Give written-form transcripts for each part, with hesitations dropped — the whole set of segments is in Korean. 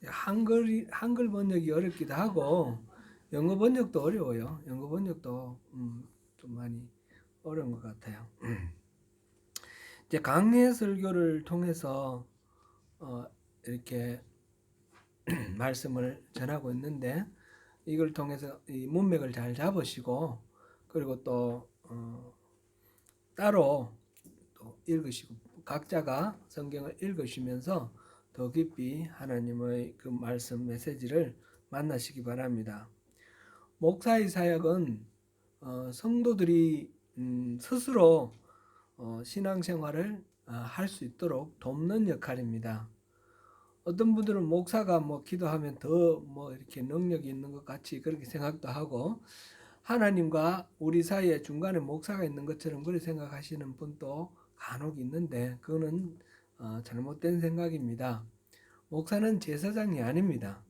한글 번역이 어렵기도 하고 영어 번역도 어려워요. 영어 번역도 좀 많이 어려운 것 같아요. 이제 강해 설교를 통해서 이렇게 말씀을 전하고 있는데 이걸 통해서 이 문맥을 잘 잡으시고 그리고 또 따로 또 읽으시고 각자가 성경을 읽으시면서 더 깊이 하나님의 그 말씀 메시지를 만나시기 바랍니다. 목사의 사역은 성도들이 스스로 신앙생활을 할 수 있도록 돕는 역할입니다. 어떤 분들은 목사가 기도하면 더 이렇게 능력이 있는 것 같이 그렇게 생각도 하고 하나님과 우리 사이에 중간에 목사가 있는 것처럼 그렇게 생각하시는 분도 간혹 있는데 그거는 잘못된 생각입니다. 목사는 제사장이 아닙니다.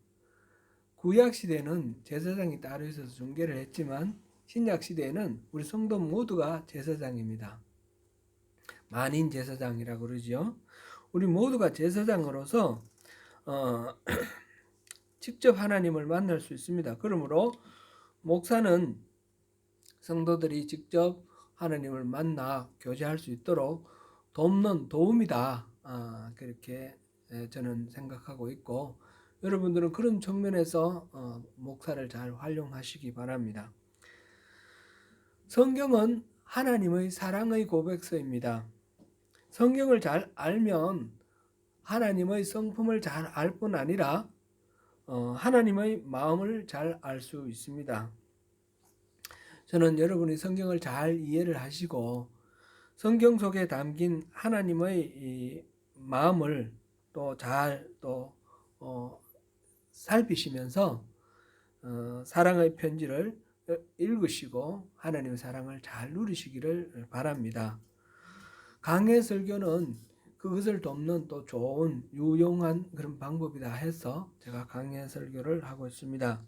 구약 시대는 제사장이 따로 있어서 중계를 했지만 신약 시대에는 우리 성도 모두가 제사장입니다. 만인 제사장이라고 그러죠. 우리 모두가 제사장으로서 직접 하나님을 만날 수 있습니다. 그러므로 목사는 성도들이 직접 하나님을 만나 교제할 수 있도록 돕는 도움이다. 그렇게 저는 생각하고 있고 여러분들은 그런 측면에서 목사를 잘 활용하시기 바랍니다. 성경은 하나님의 사랑의 고백서입니다. 성경을 잘 알면 하나님의 성품을 잘 알 뿐 아니라 하나님의 마음을 잘 알 수 있습니다. 저는 여러분이 성경을 잘 이해를 하시고 성경 속에 담긴 하나님의 이 마음을 또 잘 살피시면서 사랑의 편지를 읽으시고 하나님의 사랑을 잘 누리시기를 바랍니다. 강해 설교는 그것을 돕는 또 좋은 유용한 그런 방법이다 해서 제가 강해 설교를 하고 있습니다.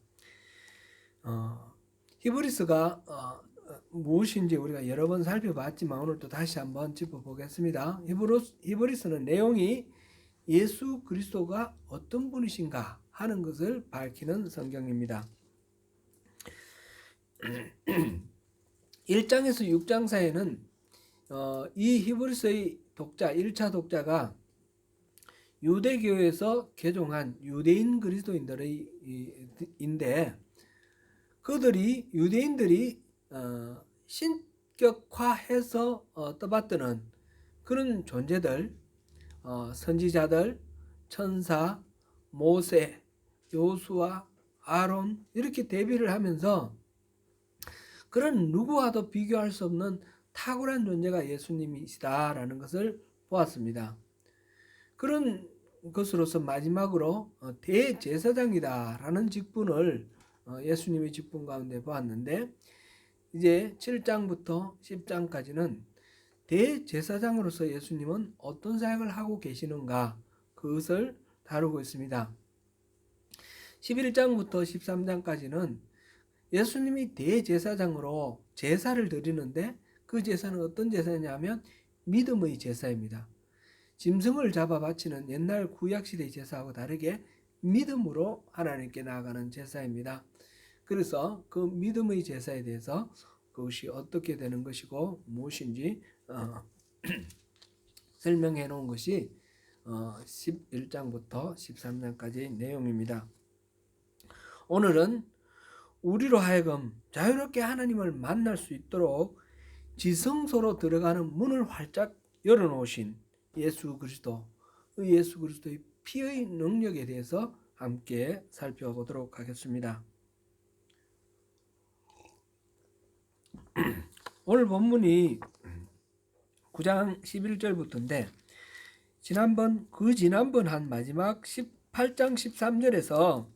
히브리서가 무엇인지 우리가 여러 번 살펴봤지만 오늘 또 다시 한번 짚어보겠습니다. 히브리서는 내용이 예수 그리스도가 어떤 분이신가 하는 것을 밝히는 성경입니다. 1장에서 6장 사이에는 이 히브리서의 독자 1차 독자가 유대교에서 개종한 유대인 그리스도인들인데 그들이 유대인들이 신격화해서 떠받드는 그런 존재들, 선지자들, 천사, 모세, 요수아, 아론 이렇게 대비를 하면서 그런 누구와도 비교할 수 없는 탁월한 존재가 예수님이시다라는 것을 보았습니다. 그런 것으로서 마지막으로 대제사장이다라는 직분을 예수님의 직분 가운데 보았는데 이제 7장부터 10장까지는 대제사장으로서 예수님은 어떤 사역을 하고 계시는가 그것을 다루고 있습니다. 11장부터 13장까지는 예수님이 대제사장으로 제사를 드리는데 그 제사는 어떤 제사냐면 믿음의 제사입니다. 짐승을 잡아 바치는 옛날 구약시대 제사하고 다르게 믿음으로 하나님께 나아가는 제사입니다. 그래서 그 믿음의 제사에 대해서 그것이 어떻게 되는 것이고 무엇인지 설명해 놓은 것이 11장부터 13장까지의 내용입니다. 오늘은 우리로 하여금 자유롭게 하나님을 만날 수 있도록 지성소로 들어가는 문을 활짝 열어놓으신 예수 그리스도의 피의 능력에 대해서 함께 살펴보도록 하겠습니다. 오늘 본문이 9장 11절부터인데 지난번 한 마지막 18장 13절에서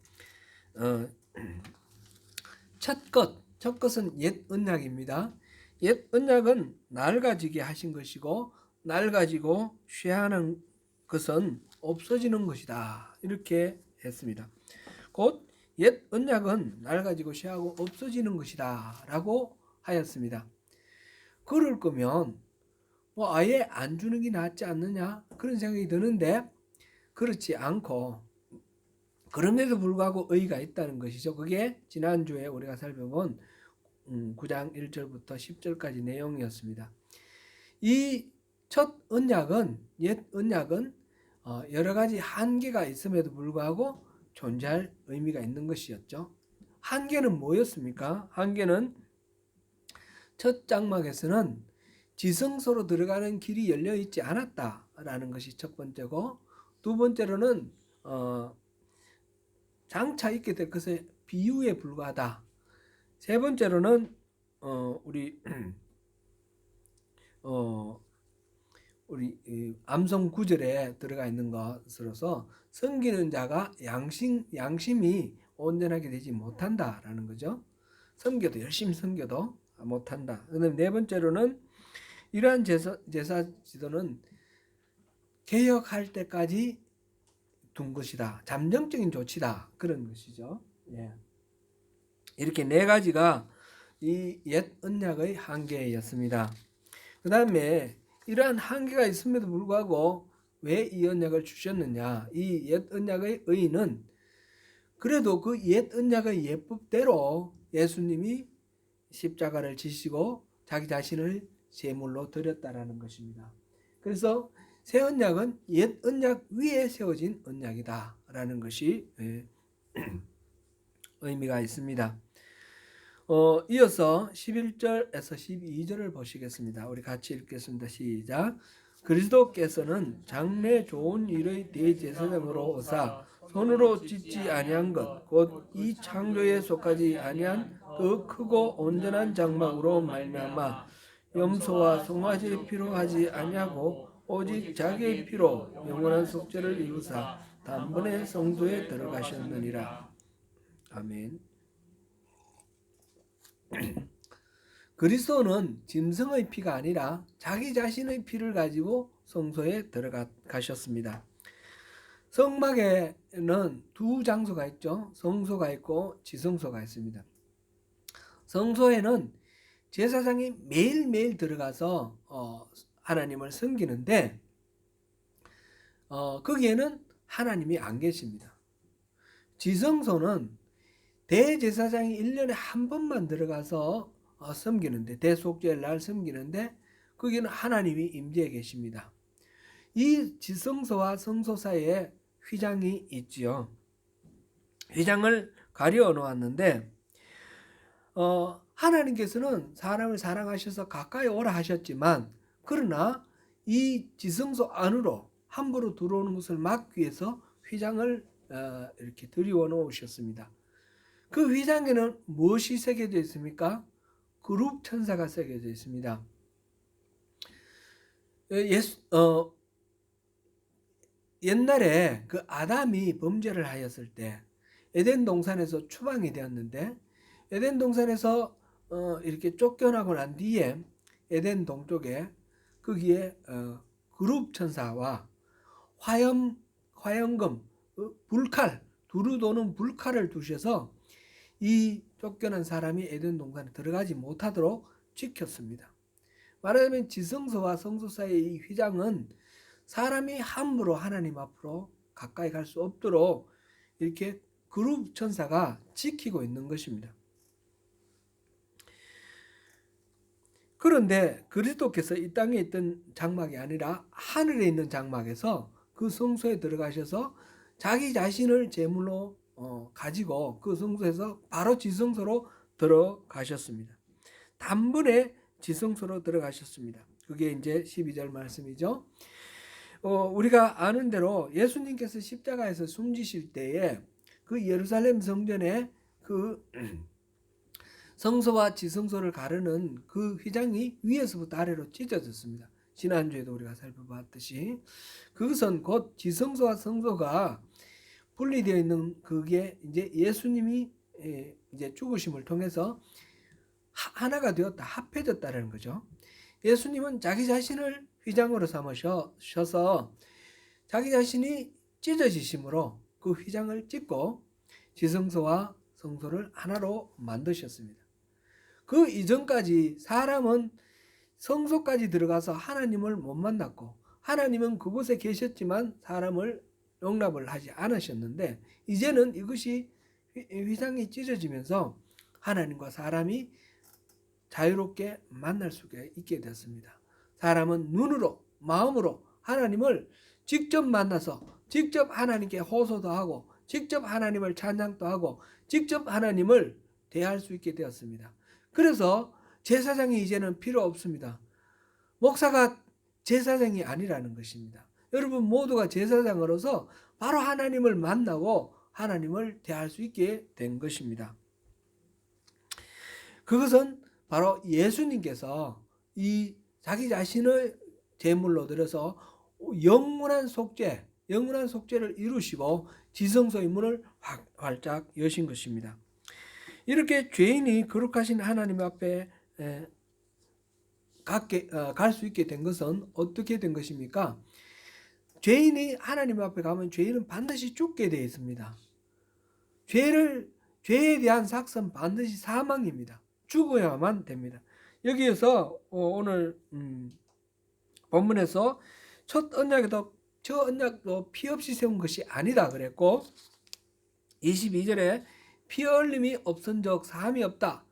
첫 것은 옛 언약입니다. 옛 언약은 낡아지게 하신 것이고 낡아지고 쇠하는 것은 없어지는 것이다. 이렇게 했습니다. 곧 옛 언약은 낡아지고 쇠하고 없어지는 것이다 라고 하였습니다. 그럴 거면 아예 안 주는 게 낫지 않느냐 그런 생각이 드는데 그렇지 않고 그럼에도 불구하고 의의가 있다는 것이죠. 그게 지난주에 우리가 살펴본 9장 1절부터 10절까지 내용이었습니다. 이 첫 언약은, 옛 언약은 여러 가지 한계가 있음에도 불구하고 존재할 의미가 있는 것이었죠. 한계는 뭐였습니까? 한계는 첫 장막에서는 지성소로 들어가는 길이 열려 있지 않았다라는 것이 첫 번째고, 두 번째로는 장차 있게 될 것의 비유에 불과하다. 세 번째로는 우리 암송 9절에 들어가 있는 것으로서 섬기는 자가 양심이 온전하게 되지 못한다라는 거죠. 섬겨도 열심히 섬겨도 못한다. 그다음에 네 번째로는 이러한 제사 지도는 개혁할 때까지 둔 것이다. 잠정적인 조치다. 그런 것이죠. 예. 이렇게 네 가지가 이 옛 언약의 한계였습니다. 그 다음에 이러한 한계가 있음에도 불구하고 왜 이 언약을 주셨느냐. 이 옛 언약의 의의는 그래도 그 옛 언약의 예법대로 예수님이 십자가를 지시고 자기 자신을 제물로 드렸다라는 것입니다. 그래서 새 언약은 옛 언약 위에 세워진 언약이다라는 것이 의미가 있습니다. 이어서 11절에서 12절을 보시겠습니다. 우리 같이 읽겠습니다. 시작. 그리스도께서는 장래 좋은 일의 대제사장으로 오사 손으로 짓지 아니한 것 곧 이 창조에 속하지 아니한 그 크고 온전한 장막으로 말미암아 염소와 송아지의 피로 하지 아니하고 오직 자기의 피로 영원한 속죄를 이루사 단번에 성도에 들어가셨느니라. 아멘. 그리스도는 짐승의 피가 아니라 자기 자신의 피를 가지고 성소에 들어가셨습니다. 성막에는 두 장소가 있죠. 성소가 있고 지성소가 있습니다. 성소에는 제사장이 매일매일 들어가서 하나님을 섬기는데 거기에는 하나님이 안 계십니다. 지성소는 대제사장이 1년에 한 번만 들어가서 섬기는데, 대속죄일 날 섬기는데 거기는 하나님이 임재해 계십니다. 이 지성소와 성소 사이에 휘장이 있지요. 휘장을 가려 놓았는데 하나님께서는 사람을 사랑하셔서 가까이 오라 하셨지만, 그러나 이 지성소 안으로 함부로 들어오는 것을 막기 위해서 휘장을 이렇게 들이워 놓으셨습니다. 그 휘장에는 무엇이 새겨져 있습니까? 그룹 천사가 새겨져 있습니다. 옛날에 그 아담이 범죄를 하였을 때 에덴 동산에서 추방이 되었는데, 에덴 동산에서 이렇게 쫓겨나고 난 뒤에 에덴 동쪽에 거기에 그룹 천사와 화염금, 불칼, 두루 도는 불칼을 두셔서 이 쫓겨난 사람이 에덴 동산에 들어가지 못하도록 지켰습니다. 말하자면 지성소와 성소 사이의 이 휘장은 사람이 함부로 하나님 앞으로 가까이 갈 수 없도록 이렇게 그룹 천사가 지키고 있는 것입니다. 그런데 그리스도께서 이 땅에 있던 장막이 아니라 하늘에 있는 장막에서 그 성소에 들어가셔서 자기 자신을 제물로 가지고 그 성소에서 바로 지성소로 들어가셨습니다. 단번에 지성소로 들어가셨습니다. 그게 이제 12절 말씀이죠. 우리가 아는 대로 예수님께서 십자가에서 숨지실 때에 그 예루살렘 성전에 그 성소와 지성소를 가르는 그 휘장이 위에서부터 아래로 찢어졌습니다. 지난주에도 우리가 살펴봤듯이 그것은 곧 지성소와 성소가 분리되어 있는 그게 이제 예수님이 이제 죽으심을 통해서 하나가 되었다, 합해졌다는 거죠. 예수님은 자기 자신을 휘장으로 삼으셔서 자기 자신이 찢어지심으로 그 휘장을 찢고 지성소와 성소를 하나로 만드셨습니다. 그 이전까지 사람은 성소까지 들어가서 하나님을 못 만났고, 하나님은 그곳에 계셨지만 사람을 용납을 하지 않으셨는데 이제는 이것이 휘장이 찢어지면서 하나님과 사람이 자유롭게 만날 수가 있게 됐습니다. 사람은 눈으로 마음으로 하나님을 직접 만나서 직접 하나님께 호소도 하고 직접 하나님을 찬양도 하고 직접 하나님을 대할 수 있게 되었습니다. 그래서 제사장이 이제는 필요 없습니다. 목사가 제사장이 아니라는 것입니다. 여러분 모두가 제사장으로서 바로 하나님을 만나고 하나님을 대할 수 있게 된 것입니다. 그것은 바로 예수님께서 이 자기 자신을 제물로 드려서 영원한 속죄를 이루시고 지성소의 문을 활짝 여신 것입니다. 이렇게 죄인이 거룩하신 하나님 앞에 갈 수 있게 된 것은 어떻게 된 것입니까? 죄인이 하나님 앞에 가면 죄인은 반드시 죽게 되어 있습니다. 죄에 대한 삭은 반드시 사망입니다. 죽어야만 됩니다. 여기에서 오늘 본문에서 첫 언약도 피 없이 세운 것이 아니다 그랬고 22절에 피 흘림이 없은즉 사함이 없다.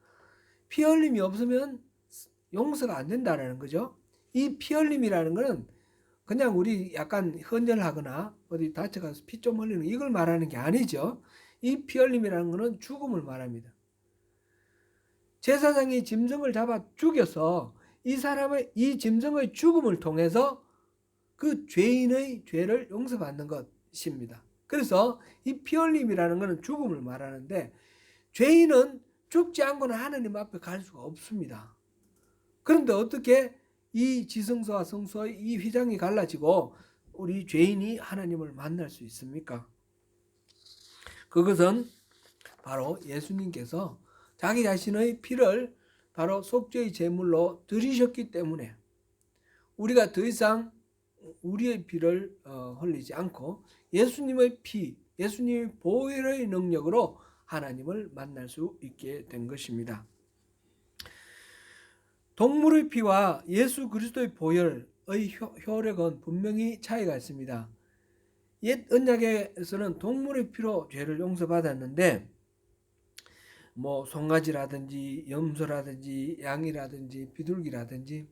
피 흘림이 없으면 용서가 안 된다라는 거죠. 이 피 흘림이라는 것은 그냥 우리 약간 헌혈하거나 어디 다쳐가서 피 좀 흘리는 이걸 말하는 게 아니죠. 이 피 흘림이라는 것은 죽음을 말합니다. 제사장이 짐승을 잡아 죽여서 이 짐승의 죽음을 통해서 그 죄인의 죄를 용서받는 것입니다. 그래서 이 피 흘림이라는 것은 죽음을 말하는데 죄인은 죽지 않고는 하나님 앞에 갈 수가 없습니다. 그런데 어떻게 이 지성소와 성소의 이 휘장이 갈라지고 우리 죄인이 하나님을 만날 수 있습니까? 그것은 바로 예수님께서 자기 자신의 피를 바로 속죄의 제물로 드리셨기 때문에 우리가 더 이상 우리의 피를 흘리지 않고 예수님의 피, 예수님의 보혈의 능력으로 하나님을 만날 수 있게 된 것입니다. 동물의 피와 예수 그리스도의 보혈의 효력은 분명히 차이가 있습니다. 옛 언약에서는 동물의 피로 죄를 용서받았는데 송아지라든지 염소라든지 양이라든지 비둘기라든지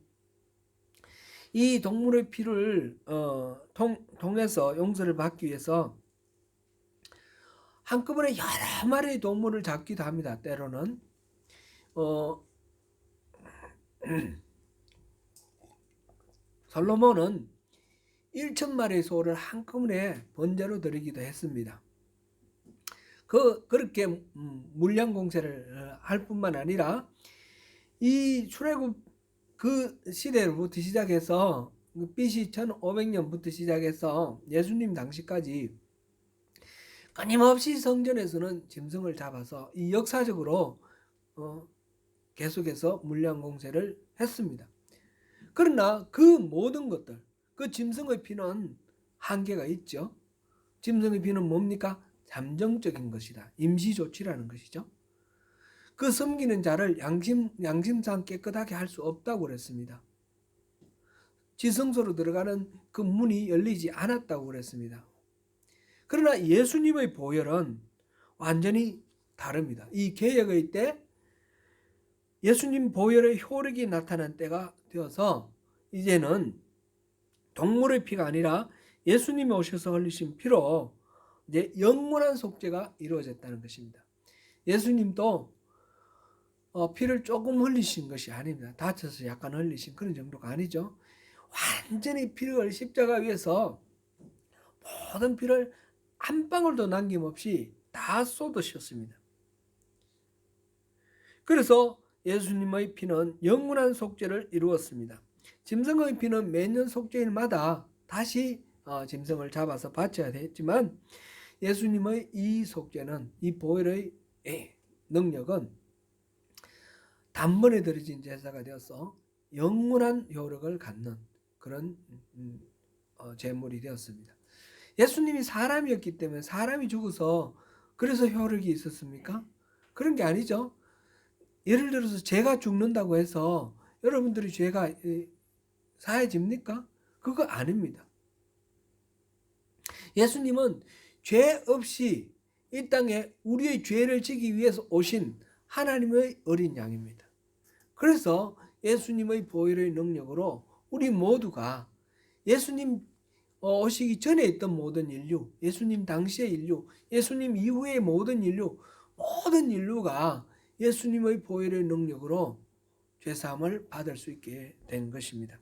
이 동물의 피를 통해서 용서를 받기 위해서 한꺼번에 여러 마리의 동물을 잡기도 합니다. 때로는 솔로몬은 1,000마리의 소를 한꺼번에 번제로 드리기도 했습니다. 그렇게 물량 공세를 할 뿐만 아니라 이 출애굽 그 시대로부터 시작해서 BC 1500년부터 시작해서 예수님 당시까지 끊임없이 성전에서는 짐승을 잡아서 이 역사적으로 계속해서 물량 공세를 했습니다. 그러나 그 모든 것들, 그 짐승의 피는 한계가 있죠. 짐승의 피는 뭡니까? 잠정적인 것이다. 임시조치라는 것이죠. 그 섬기는 자를 양심상 깨끗하게 할 수 없다고 그랬습니다. 지성소로 들어가는 그 문이 열리지 않았다고 그랬습니다. 그러나 예수님의 보혈은 완전히 다릅니다. 이 개혁의 때 예수님 보혈의 효력이 나타난 때가 되어서 이제는 동물의 피가 아니라 예수님이 오셔서 흘리신 피로 이제 영원한 속죄가 이루어졌다는 것입니다. 예수님도 피를 조금 흘리신 것이 아닙니다. 다쳐서 약간 흘리신 그런 정도가 아니죠. 완전히 피를 십자가 위에서 모든 피를 한 방울도 남김없이 다 쏟으셨습니다. 그래서 예수님의 피는 영원한 속죄를 이루었습니다. 짐승의 피는 매년 속죄일마다 다시 짐승을 잡아서 바쳐야 됐지만 예수님의 이 속죄는 이 보혈의 능력은 단번에 드려진 제사가 되어서 영원한 효력을 갖는 그런 제물이 되었습니다. 예수님이 사람이었기 때문에 사람이 죽어서 그래서 효력이 있었습니까? 그런 게 아니죠. 예를 들어서 제가 죽는다고 해서 여러분들이 죄가 사해집니까? 그거 아닙니다. 예수님은 죄 없이 이 땅에 우리의 죄를 지기 위해서 오신 하나님의 어린 양입니다. 그래서 예수님의 보혈의 능력으로 우리 모두가 예수님 오시기 전에 있던 모든 인류, 예수님 당시의 인류, 예수님 이후의 모든 인류가 예수님의 보혈의 능력으로 죄사함을 받을 수 있게 된 것입니다.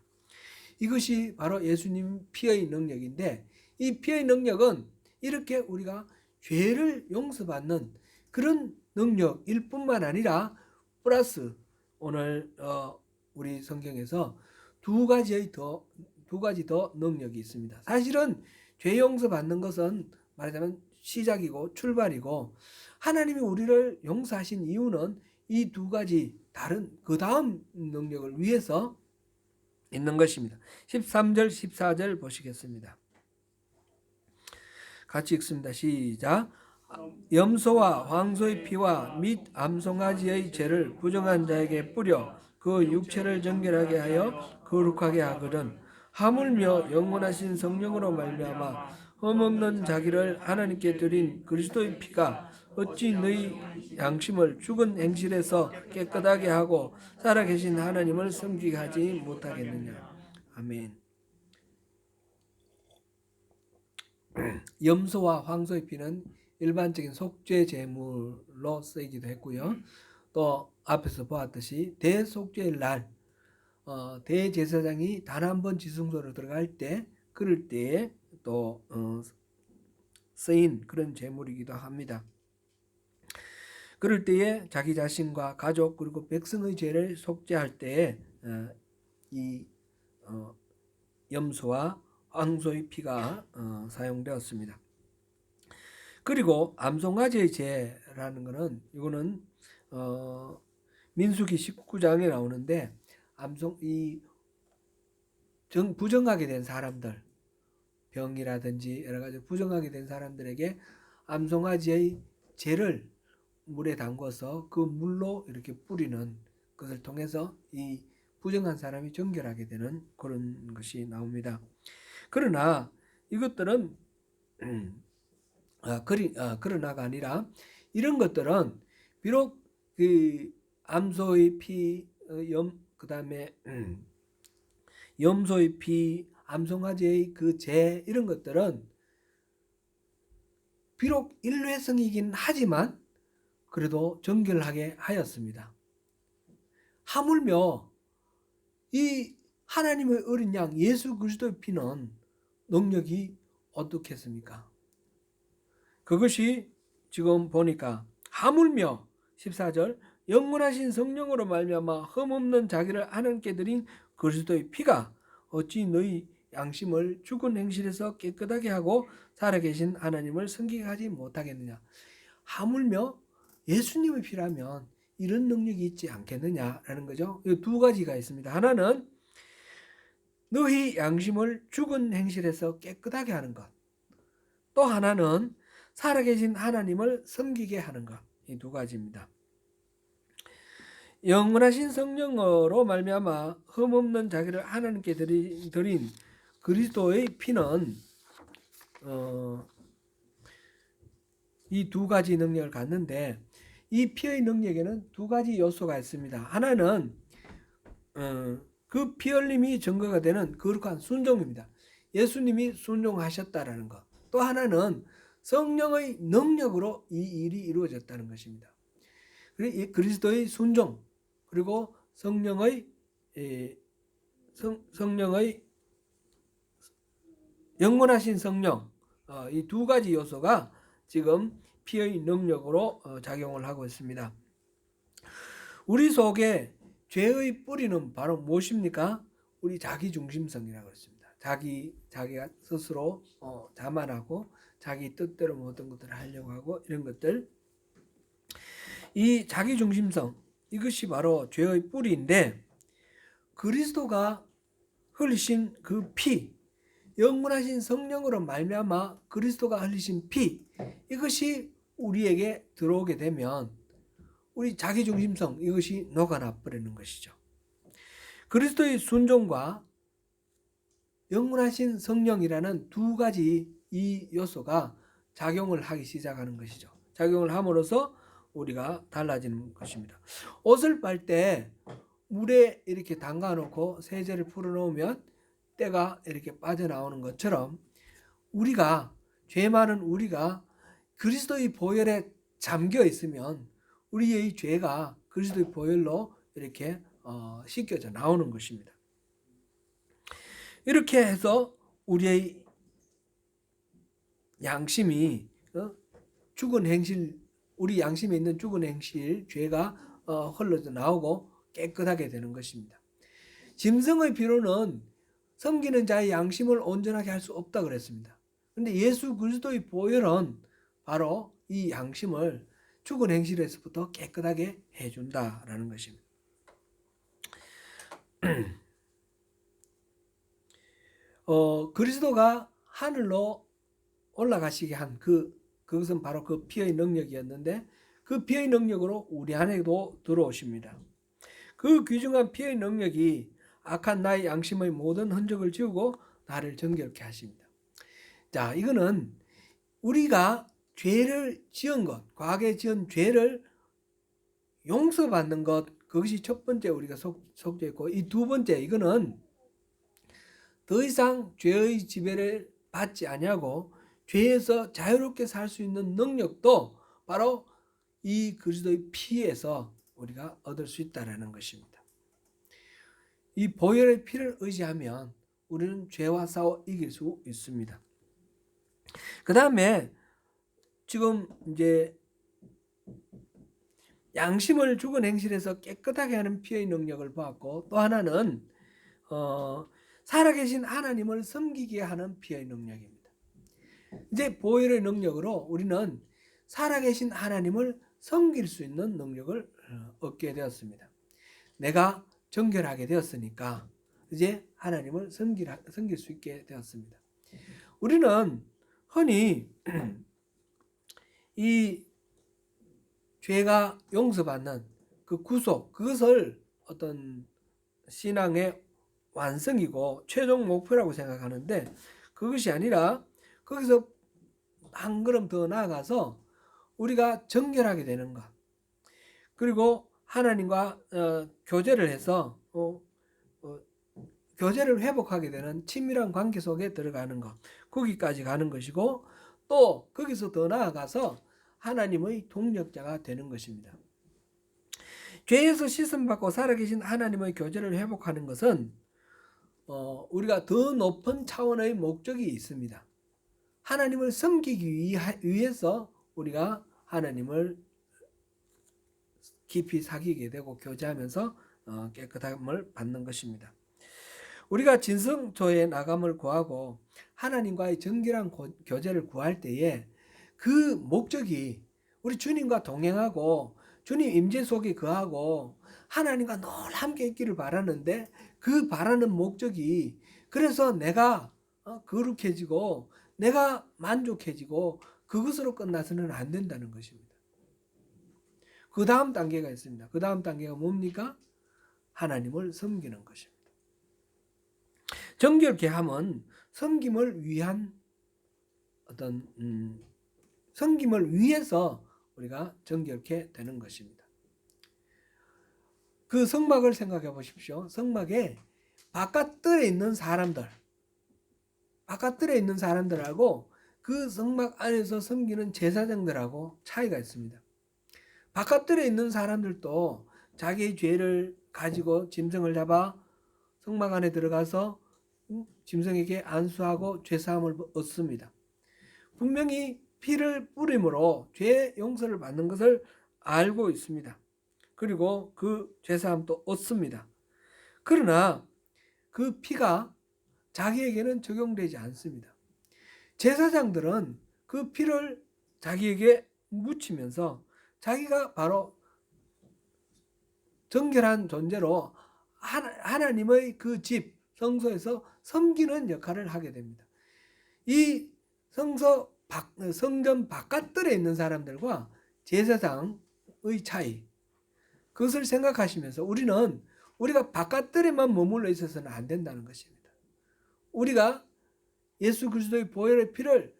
이것이 바로 예수님 피의 능력인데, 이 피의 능력은 이렇게 우리가 죄를 용서받는 그런 능력일 뿐만 아니라 플러스 오늘 우리 성경에서 두 가지 더 능력이 있습니다. 사실은 죄 용서받는 것은 말하자면 시작이고 출발이고, 하나님이 우리를 용서하신 이유는 이 두 가지 다른 그 다음 능력을 위해서 있는 것입니다. 13절 14절 보시겠습니다. 같이 읽습니다. 시작. 염소와 황소의 피와 및 암송아지의 죄를 부정한 자에게 뿌려 그 육체를 정결하게 하여 거룩하게 하거든 하물며 영원하신 성령으로 말미암아 흠없는 자기를 하나님께 드린 그리스도의 피가 어찌 너희 양심을 죽은 행실에서 깨끗하게 하고 살아계신 하나님을 섬기게 하지 못하겠느냐. 아멘. 염소와 황소의 피는 일반적인 속죄 제물로 쓰이기도 했고요. 또 앞에서 보았듯이 대속죄일 날 대제사장이 단 한 번 지성소로 들어갈 때 그럴 때에 또 쓰인 그런 제물이기도 합니다. 그럴 때에 자기 자신과 가족 그리고 백성의 죄를 속죄할 때에 이 염소와 황소의 피가 사용되었습니다. 그리고 암송아지의 죄라는 것은 이거는 민수기 19장에 나오는데 부정하게 된 사람들, 병이라든지 여러 가지 부정하게 된 사람들에게 암송아지의 죄를 물에 담궈서 그 물로 이렇게 뿌리는 것을 통해서 이 부정한 사람이 정결하게 되는 그런 것이 나옵니다. 그러나 이것들은 그러나가 아니라 이런 것들은 비록 그 암소의 피, 그다음에 염소의 피, 암송아지의 그 죄 이런 것들은 비록 일회성이긴 하지만 그래도 정결하게 하였습니다. 하물며 이 하나님의 어린 양 예수 그리스도의 피는 능력이 어떻겠습니까? 그것이 지금 보니까 하물며 14절 영원하신 성령으로 말미암아 흠없는 자기를 하나님께 드린 그리스도의 피가 어찌 너희 양심을 죽은 행실에서 깨끗하게 하고 살아계신 하나님을 섬기게 하지 못하겠느냐. 하물며 예수님의 피라면 이런 능력이 있지 않겠느냐라는 거죠. 이 두 가지가 있습니다. 하나는 너희 양심을 죽은 행실에서 깨끗하게 하는 것, 또 하나는 살아계신 하나님을 섬기게 하는 것. 이 두 가지입니다. 영원하신 성령으로 말미암아 흠없는 자기를 하나님께 드린 그리스도의 피는 이 두 가지 능력을 갖는데, 이 피의 능력에는 두 가지 요소가 있습니다. 하나는 그 피 흘림이 증거가 되는 거룩한 순종입니다. 예수님이 순종하셨다라는 것. 또 하나는 성령의 능력으로 이 일이 이루어졌다는 것입니다. 그리스도의 순종 그리고 성령의 영원하신 성령, 이 두 가지 요소가 지금 피의 능력으로 작용을 하고 있습니다. 우리 속에 죄의 뿌리는 바로 무엇입니까? 우리 자기중심성이라고 했습니다. 자기가 스스로 자만하고 자기 뜻대로 모든 것들을 하려고 하고 이런 것들, 이 자기중심성, 이것이 바로 죄의 뿌리인데, 그리스도가 흘리신 그 피, 영원하신 성령으로 말미암아 그리스도가 흘리신 피, 이것이 우리에게 들어오게 되면 우리 자기중심성, 이것이 녹아나 버리는 것이죠. 그리스도의 순종과 영원하신 성령이라는 두 가지 이 요소가 작용을 하기 시작하는 것이죠. 작용을 함으로써 우리가 달라지는 것입니다. 옷을 빨 때 물에 이렇게 담가 놓고 세제를 풀어 놓으면 때가 이렇게 빠져나오는 것처럼 우리가, 죄 많은 우리가 그리스도의 보혈에 잠겨 있으면 우리의 죄가 그리스도의 보혈로 이렇게 씻겨져 나오는 것입니다. 이렇게 해서 우리의 양심이 죽은 행실, 우리 양심에 있는 죽은 행실, 죄가 흘러져 나오고 깨끗하게 되는 것입니다. 짐승의 피로는 섬기는 자의 양심을 온전하게 할 수 없다 그랬습니다. 그런데 예수 그리스도의 보혈은 바로 이 양심을 죽은 행실에서부터 깨끗하게 해준다라는 것입니다. 그리스도가 하늘로 올라가시게 한 그것은 바로 그 피의 능력이었는데, 그 피의 능력으로 우리 안에도 들어오십니다. 그 귀중한 피의 능력이 악한 나의 양심의 모든 흔적을 지우고 나를 정결케 하십니다. 자, 이거는 우리가 죄를 지은 것, 과거에 지은 죄를 용서받는 것, 그것이 첫 번째 우리가 속죄 있고, 이 두 번째, 이거는 더 이상 죄의 지배를 받지 아니하고 죄에서 자유롭게 살 수 있는 능력도 바로 이 그리스도의 피에서 우리가 얻을 수 있다는 것입니다. 이 보혈의 피를 의지하면 우리는 죄와 싸워 이길 수 있습니다. 그 다음에 지금 이제 양심을 죽은 행실에서 깨끗하게 하는 피의 능력을 보았고, 또 하나는 살아계신 하나님을 섬기게 하는 피의 능력입니다. 이제 보혈의 능력으로 우리는 살아계신 하나님을 섬길 수 있는 능력을 얻게 되었습니다. 내가 정결하게 되었으니까 이제 하나님을 섬길 수 있게 되었습니다. 우리는 흔히 이 죄가 용서받는 그 구속, 그것을 어떤 신앙의 완성이고 최종 목표라고 생각하는데, 그것이 아니라 거기서 한 걸음 더 나아가서 우리가 정결하게 되는 것, 그리고 하나님과 교제를 해서 교제를 회복하게 되는 친밀한 관계 속에 들어가는 것, 거기까지 가는 것이고, 또 거기서 더 나아가서 하나님의 동력자가 되는 것입니다. 죄에서 씻음받고 살아계신 하나님의 교제를 회복하는 것은 우리가 더 높은 차원의 목적이 있습니다. 하나님을 섬기기 위해서 우리가 하나님을 깊이 사귀게 되고 교제하면서 깨끗함을 받는 것입니다. 우리가 진성조의 나감을 구하고 하나님과의 정결한 교제를 구할 때에 그 목적이 우리 주님과 동행하고 주님 임재 속에 거하고 하나님과 늘 함께 있기를 바라는데, 그 바라는 목적이 그래서 내가 거룩해지고 내가 만족해지고 그것으로 끝나서는 안 된다는 것입니다. 그 다음 단계가 있습니다. 그 다음 단계가 뭡니까? 하나님을 섬기는 것입니다. 정결케 함은 섬김을 위한 어떤 섬김을 위해서 우리가 정결케 되는 것입니다. 그 성막을 생각해 보십시오. 성막에 바깥들에 있는 사람들하고 그 성막 안에서 섬기는 제사장들하고 차이가 있습니다. 바깥들에 있는 사람들도 자기의 죄를 가지고 짐승을 잡아 성막 안에 들어가서 짐승에게 안수하고 죄사함을 얻습니다. 분명히 피를 뿌림으로 죄 용서를 받는 것을 알고 있습니다. 그리고 그 죄사함도 얻습니다. 그러나 그 피가 자기에게는 적용되지 않습니다. 제사장들은 그 피를 자기에게 묻히면서 자기가 바로 정결한 존재로 하나님의 그 집, 성소에서 섬기는 역할을 하게 됩니다. 이 성전 바깥들에 있는 사람들과 제사장의 차이, 그것을 생각하시면서 우리가 바깥들에만 머물러 있어서는 안 된다는 것입니다. 우리가 예수 그리스도의 보혈의 피를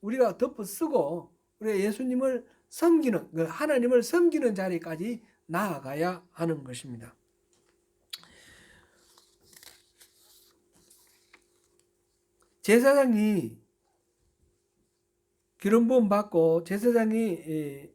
우리가 덮어쓰고 우리가 예수님을 섬기는, 하나님을 섬기는 자리까지 나아가야 하는 것입니다. 제사장이 기름 부음 받고 제사장이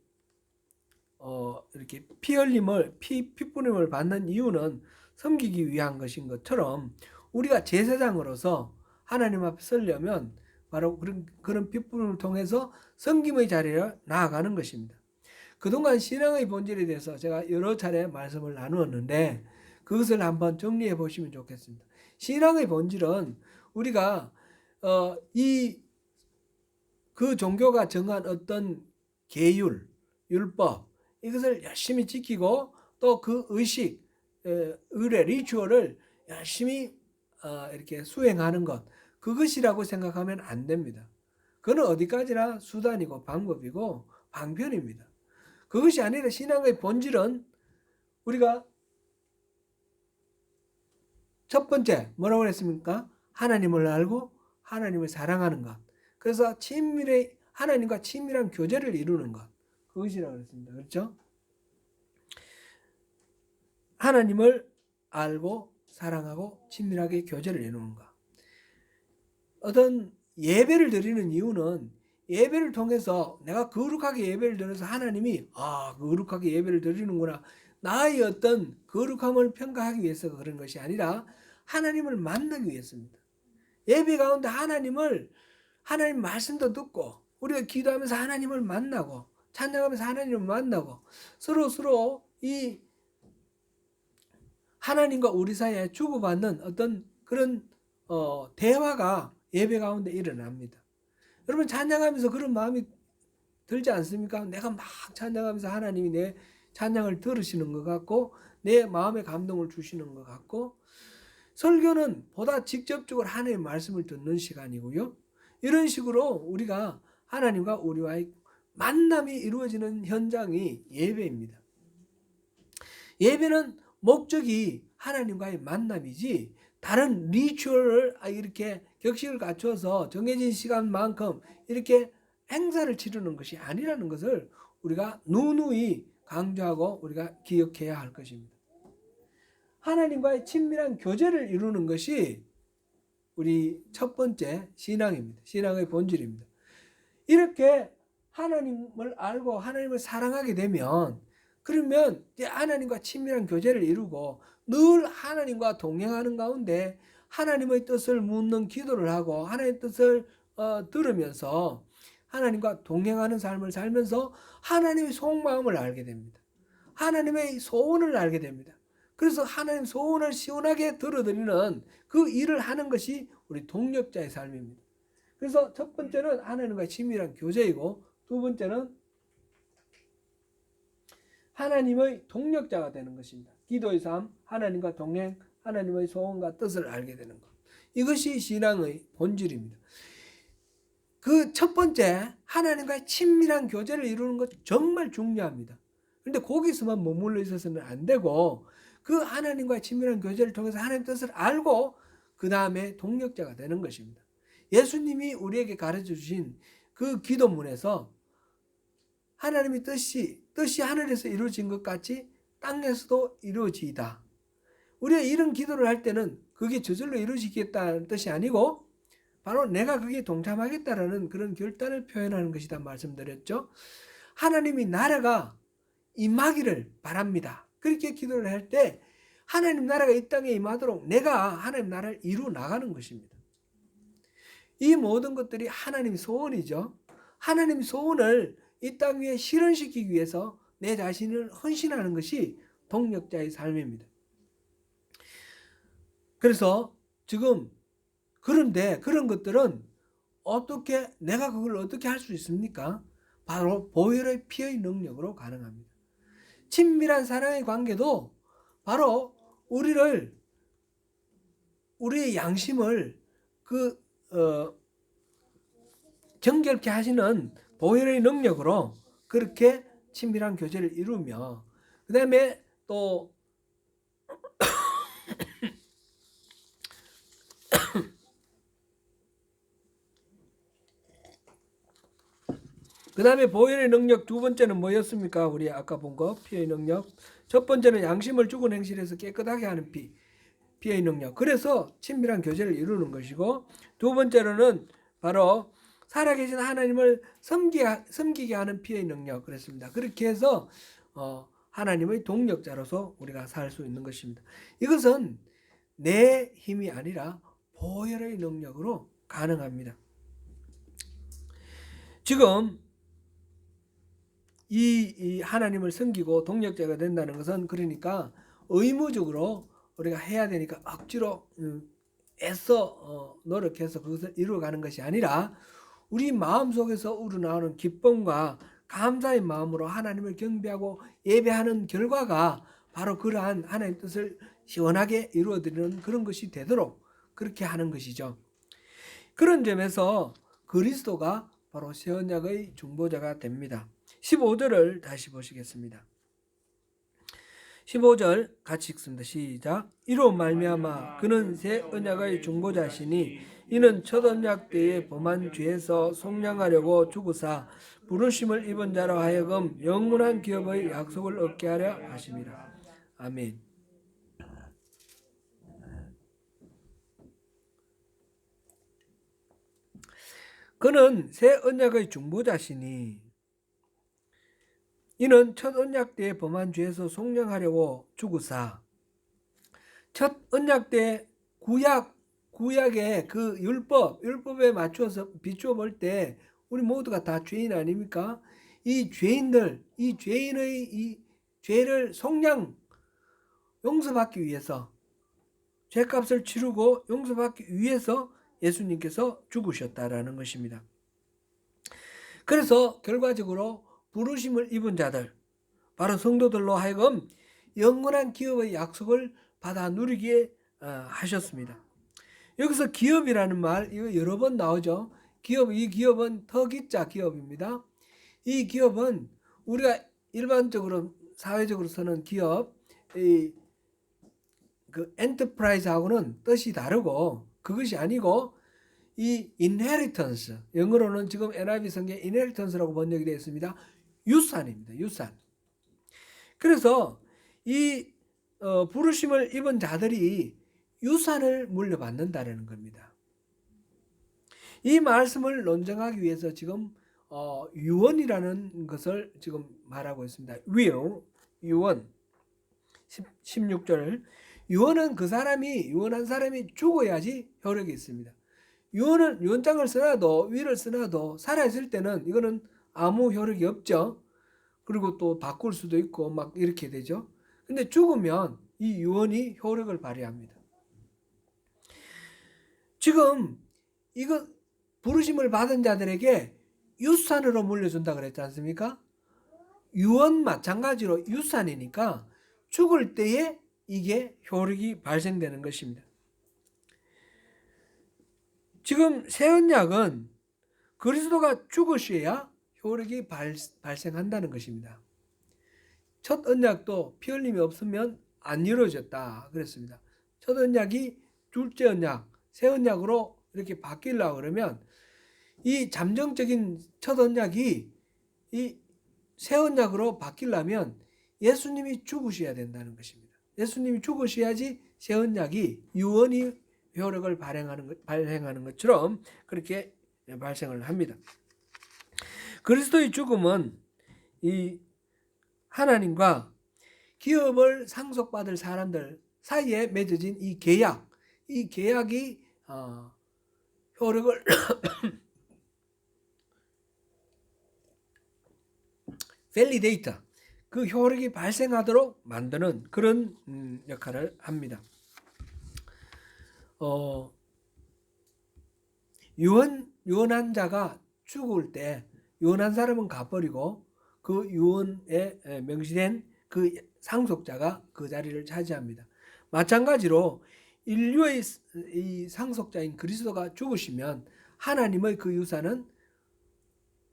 이렇게 피뿌림을 받는 이유는 섬기기 위한 것인 것처럼 우리가 제사장으로서 하나님 앞에 서려면 바로 그런 피뿌림을 통해서 섬김의 자리를 나아가는 것입니다. 그동안 신앙의 본질에 대해서 제가 여러 차례 말씀을 나누었는데 그것을 한번 정리해 보시면 좋겠습니다. 신앙의 본질은 우리가 그 종교가 정한 어떤 계율, 율법, 이것을 열심히 지키고 또 그 의식, 의례, 리추얼을 열심히 이렇게 수행하는 것, 그것이라고 생각하면 안 됩니다. 그건 어디까지나 수단이고 방법이고 방편입니다. 그것이 아니라 신앙의 본질은 우리가 첫 번째 뭐라고 그랬습니까? 하나님을 알고 하나님을 사랑하는 것. 그래서 하나님과 친밀한 교제를 이루는 것. 그것이라고 그랬습니다. 그렇죠? 하나님을 알고 사랑하고 친밀하게 교제를 이루는 것. 어떤 예배를 드리는 이유는 예배를 통해서 내가 거룩하게 예배를 드려서 하나님이 거룩하게 예배를 드리는구나. 나의 어떤 거룩함을 평가하기 위해서 그런 것이 아니라 하나님을 만나기 위해서입니다. 예배 가운데 하나님 말씀도 듣고 우리가 기도하면서 하나님을 만나고 찬양하면서 하나님을 만나고 서로 이 하나님과 우리 사이에 주고받는 어떤 그런 대화가 예배 가운데 일어납니다. 여러분 찬양하면서 그런 마음이 들지 않습니까? 내가 막 찬양하면서 하나님이 내 찬양을 들으시는 것 같고 내 마음에 감동을 주시는 것 같고 설교는 보다 직접적으로 하나님의 말씀을 듣는 시간이고요. 이런 식으로 우리가 하나님과 우리와의 만남이 이루어지는 현장이 예배입니다. 예배는 목적이 하나님과의 만남이지 다른 리추얼을 이렇게 격식을 갖춰서 정해진 시간만큼 이렇게 행사를 치르는 것이 아니라는 것을 우리가 누누이 강조하고 우리가 기억해야 할 것입니다. 하나님과의 친밀한 교제를 이루는 것이 우리 첫 번째 신앙입니다. 신앙의 본질입니다. 이렇게 하나님을 알고 하나님을 사랑하게 되면 그러면 이제 하나님과 친밀한 교제를 이루고 늘 하나님과 동행하는 가운데 하나님의 뜻을 묻는 기도를 하고 하나님의 뜻을 들으면서 하나님과 동행하는 삶을 살면서 하나님의 속마음을 알게 됩니다. 하나님의 소원을 알게 됩니다. 그래서 하나님 소원을 시원하게 들어드리는 그 일을 하는 것이 우리 동력자의 삶입니다. 그래서 첫 번째는 하나님과 친밀한 교제이고 두 번째는 하나님의 동력자가 되는 것입니다. 기도의 삶, 하나님과 동행, 하나님의 소원과 뜻을 알게 되는 것. 이것이 신앙의 본질입니다. 그 첫 번째 하나님과의 친밀한 교제를 이루는 것 정말 중요합니다. 그런데 거기서만 머물러 있어서는 안 되고 그 하나님과의 친밀한 교제를 통해서 하나님의 뜻을 알고 그 다음에 동력자가 되는 것입니다. 예수님이 우리에게 가르쳐 주신 그 기도문에서 하나님의 뜻이 하늘에서 이루어진 것 같이 땅에서도 이루어지이다. 우리가 이런 기도를 할 때는 그게 저절로 이루어지겠다는 뜻이 아니고 바로 내가 거기에 동참하겠다라는 그런 결단을 표현하는 것이다 말씀드렸죠. 하나님이 나라가 임하기를 바랍니다. 그렇게 기도를 할 때 하나님 나라가 이 땅에 임하도록 내가 하나님 나라를 이루어 나가는 것입니다. 이 모든 것들이 하나님의 소원이죠. 하나님의 소원을 이 땅 위에 실현시키기 위해서 내 자신을 헌신하는 것이 동력자의 삶입니다. 그래서 지금 그런데 그런 것들은 내가 그걸 어떻게 할 수 있습니까? 바로 보혈의 피의 능력으로 가능합니다. 친밀한 사랑의 관계도 바로 우리의 양심을 정결케 하시는 보혈의 능력으로 그렇게 친밀한 교제를 이루며 그 다음에 또 그 다음에 보혈의 능력 두 번째는 뭐였습니까? 우리 아까 본 거 피의 능력. 첫 번째는 양심을 죽은 행실에서 깨끗하게 하는 피의 능력. 그래서 친밀한 교제를 이루는 것이고, 두 번째로는 바로 살아계신 하나님을 섬기게 하는 피의 능력. 그랬습니다. 그렇게 해서 하나님의 동력자로서 우리가 살 수 있는 것입니다. 이것은 내 힘이 아니라 보혈의 능력으로 가능합니다. 지금 이 하나님을 섬기고 동력자가 된다는 것은 그러니까 의무적으로 우리가 해야 되니까 억지로 애써 노력해서 그것을 이루어가는 것이 아니라 우리 마음속에서 우러나오는 기쁨과 감사의 마음으로 하나님을 경배하고 예배하는 결과가 바로 그러한 하나님의 뜻을 시원하게 이루어드리는 그런 것이 되도록 그렇게 하는 것이죠. 그런 점에서 그리스도가 바로 새 언약의 중보자가 됩니다. 15절을 다시 보시겠습니다. 15절 같이 읽습니다. 시작. 이로 말미암아 그는 새 언약의 중보자시니 이는 첫 언약 때에 범한 죄에서 속량하려고 죽으사 부르심을 입은 자로 하여금 영원한 기업의 약속을 얻게 하려 하심이라. 아멘. 그는 새 언약의 중보자시니 이는 첫 언약 때에 범한 죄에서 속량하려고 죽으사. 첫 언약 때 구약의 그 율법에 맞춰서 비추어 볼 때 우리 모두가 다 죄인 아닙니까? 이 죄인의 이 죄를 용서받기 위해서, 죄값을 치르고 용서받기 위해서 예수님께서 죽으셨다라는 것입니다. 그래서 결과적으로 부르심을 입은 자들, 바로 성도들로 하여금 영원한 기업의 약속을 받아 누리게 하셨습니다. 여기서 기업이라는 말 이거 여러 번 나오죠. 이 기업은 터기자 기업입니다. 이 기업은 우리가 일반적으로 사회적으로 쓰는 기업, 그 엔터프라이즈하고는 뜻이 다르고, 그것이 아니고 이 inheritance, 영어로는 지금 NIV 성경에 inheritance라고 번역이 되어 있습니다. 유산입니다. 유산. 그래서 이 부르심을 입은 자들이 유산을 물려받는다는 겁니다. 이 말씀을 논증하기 위해서 지금 유언이라는 것을 지금 말하고 있습니다. 유언 16절. 유언은 유언한 사람이 죽어야지 효력이 있습니다. 유언장을 써놔도 위를 써놔도 살아있을 때는 이거는 아무 효력이 없죠. 그리고 또 바꿀 수도 있고 막 이렇게 되죠. 근데 죽으면 이 유언이 효력을 발휘합니다. 지금 이거 부르심을 받은 자들에게 유산으로 물려준다 그랬지 않습니까? 유언 마찬가지로 유산이니까 죽을 때에 이게 효력이 발생되는 것입니다. 지금 새 언약은 그리스도가 죽으셔야 효력이 발생한다는 것입니다. 첫 언약도 피 흘림이 없으면 안 이루어졌다 그랬습니다. 첫 언약이 둘째 언약, 새 언약으로 이렇게 바뀌려고 그러면 이 잠정적인 첫 언약이 이 새 언약으로 바뀌려면 예수님이 죽으셔야 된다는 것입니다. 예수님이 죽으셔야지 새 언약이 유언이 효력을 발행하는 것처럼 그렇게 발생을 합니다. 그리스도의 죽음은 이 하나님과 기업을 상속받을 사람들 사이에 맺어진 이 계약이 효력을 밸리데이터, 그 효력이 발생하도록 만드는 그런 역할을 합니다. 유언한 자가 죽을 때 유언한 사람은 가버리고 그 유언에 명시된 그 상속자가 그 자리를 차지합니다. 마찬가지로 인류의 이 상속자인 그리스도가 죽으시면 하나님의 그 유산은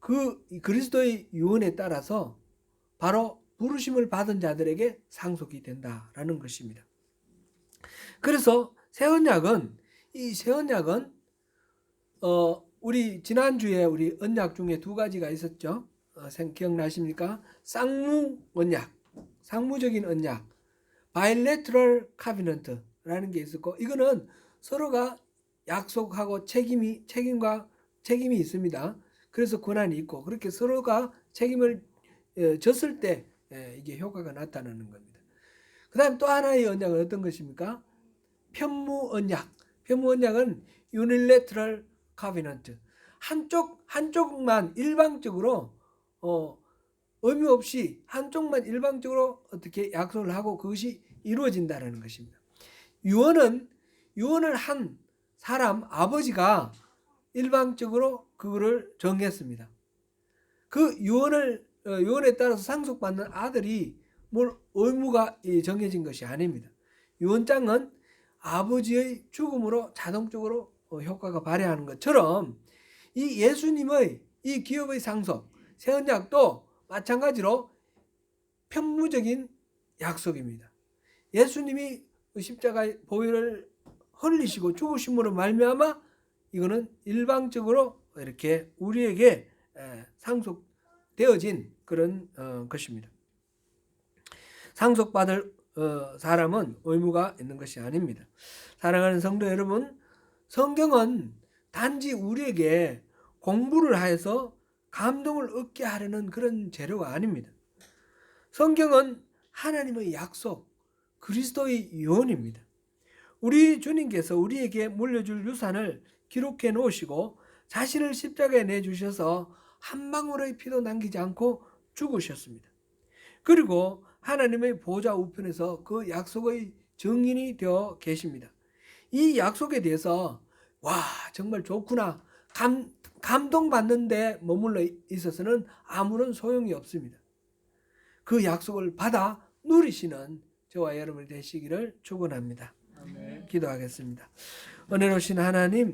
그 그리스도의 유언에 따라서 바로 부르심을 받은 자들에게 상속이 된다라는 것입니다. 그래서 새 언약은 우리 지난주에 우리 언약 중에 두 가지가 있었죠. 기억나십니까? 쌍무 언약, 상무적인 언약, bilateral covenant라는 게 있었고, 이거는 서로가 약속하고 책임이 있습니다. 그래서 권한이 있고, 그렇게 서로가 책임을 졌을 때 이게 효과가 나타나는 겁니다. 그 다음 또 하나의 언약은 어떤 것입니까? 편무 언약은 unilateral covenant. 한쪽만 일방적으로 의미 없이 한쪽만 일방적으로 어떻게 약속을 하고 그것이 이루어진다는 것입니다. 유언을 한 사람 아버지가 일방적으로 그거를 정했습니다. 그 유언에 따라서 상속받는 아들이 뭘 의무가 정해진 것이 아닙니다. 유언장은 아버지의 죽음으로 자동적으로 효과가 발휘하는 것처럼 이 예수님의 이 기업의 상속, 새 언약도 마찬가지로 편무적인 약속입니다. 예수님이 십자가의 보혈을 흘리시고 죽으심으로 말미암아 이거는 일방적으로 이렇게 우리에게 상속되어진 그런 것입니다. 상속받을 사람은 의무가 있는 것이 아닙니다. 사랑하는 성도 여러분, 성경은 단지 우리에게 공부를 하여서 감동을 얻게 하려는 그런 재료가 아닙니다. 성경은 하나님의 약속, 그리스도의 유언입니다. 우리 주님께서 우리에게 물려줄 유산을 기록해 놓으시고 자신을 십자가에 내주셔서 한 방울의 피도 남기지 않고 죽으셨습니다. 그리고 하나님의 보좌 우편에서 그 약속의 증인이 되어 계십니다. 이 약속에 대해서 와 정말 좋구나 감동받는데 머물러 있어서는 아무런 소용이 없습니다. 그 약속을 받아 누리시는 저와 여러분이 되시기를 축원합니다. 기도하겠습니다. 은혜로우신 하나님,